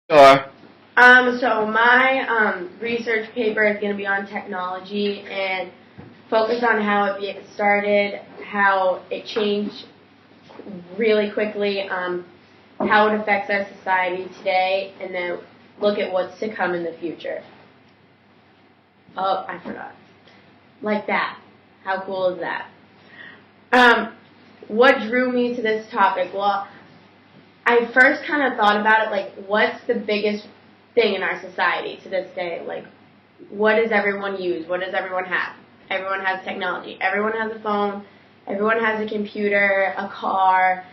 Sure. So my research paper is going to be on technology and focus on how it started, how it changed really quickly, how it affects our society today, and then look at what's to come in the future. Oh, I forgot. Like that. How cool is that? What drew me to this topic? Well, I first kind of thought about it like, what's the biggest thing in our society to this day? Like, what does everyone use? What does everyone have? Everyone has technology. Everyone has a phone. Everyone has a computer, a car,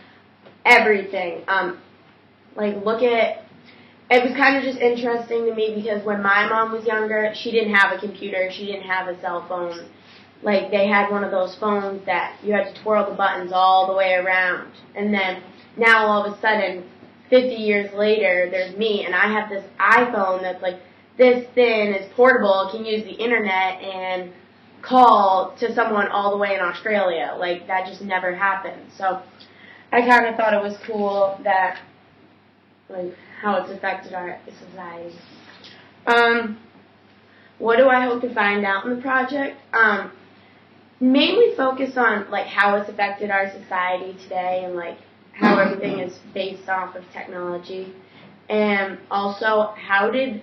everything. Look at. It was kind of just interesting to me because when my mom was younger, she didn't have a computer. She didn't have a cell phone. Like, they had one of those phones that you had to twirl the buttons all the way around. And then now all of a sudden, 50 years later, there's me, and I have this iPhone that's like this thin, it's portable, can use the internet and call to someone all the way in Australia. Like, that just never happened. So I kind of thought it was cool that, like, how it's affected our society. What do I hope to find out in the project? Mainly focus on, like, how it's affected our society today and, like, how everything is based off of technology. And also, how did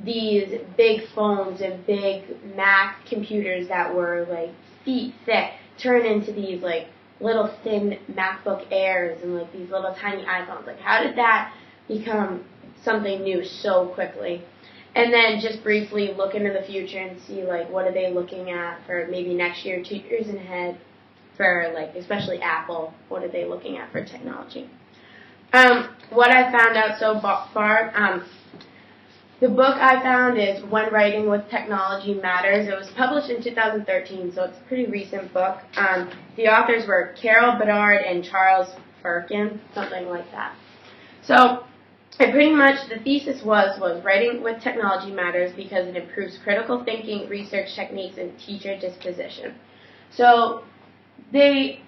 these big phones and big Mac computers that were, like, feet thick turn into these, like, little thin MacBook Airs and, like, these little tiny iPhones? Like, how did that become something new so quickly? And then just briefly look into the future and see, like, what are they looking at for maybe next year, 2 years ahead for, like, especially Apple. What are they looking at for technology? What I found out so far, the book I found is When Writing with Technology Matters. It was published in 2013, so it's a pretty recent book. The authors were Carol Bedard and Charles Firkin, something like that. So, and pretty much the thesis was writing with technology matters because it improves critical thinking, research techniques, and teacher disposition. So in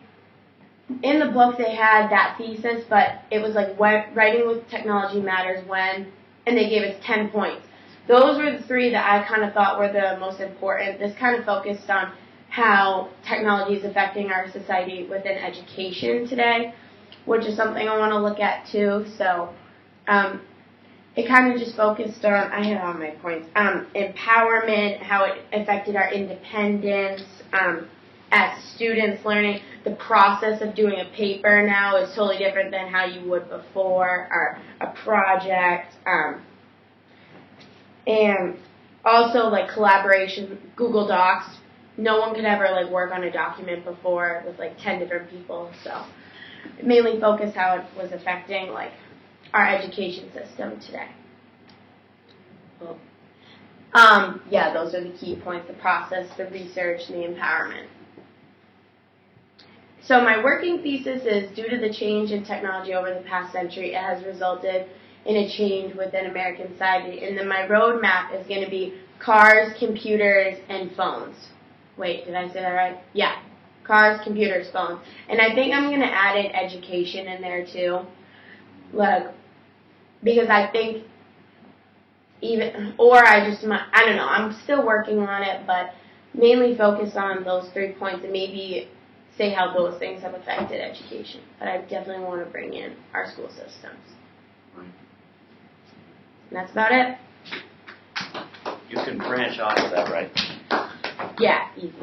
the book they had that thesis, but it was like writing with technology matters when, and they gave us 10 points. Those were the 3 that I kind of thought were the most important. This kind of focused on how technology is affecting our society within education today, which is something I want to look at too. So it kind of just focused on, I had all my points, empowerment, how it affected our independence, as students learning. The process of doing a paper now is totally different than how you would before, or a project, and also, like, collaboration, Google Docs. No one could ever, like, work on a document before with, like, 10 different people, so it mainly focused how it was affecting, like, our education system today. Well, yeah, those are the key points: the process, the research, and the empowerment. So my working thesis is, due to the change in technology over the past century, it has resulted in a change within American society. And then my roadmap is going to be cars, computers, and phones. Wait, did I say that right? Yeah, cars, computers, phones. And I think I'm going to add in education in there too. Like, because I think I don't know, I'm still working on it, but mainly focus on those 3 points and maybe say how those things have affected education. But I definitely want to bring in our school systems. And that's about it. You can branch off of that, right? Yeah, easy.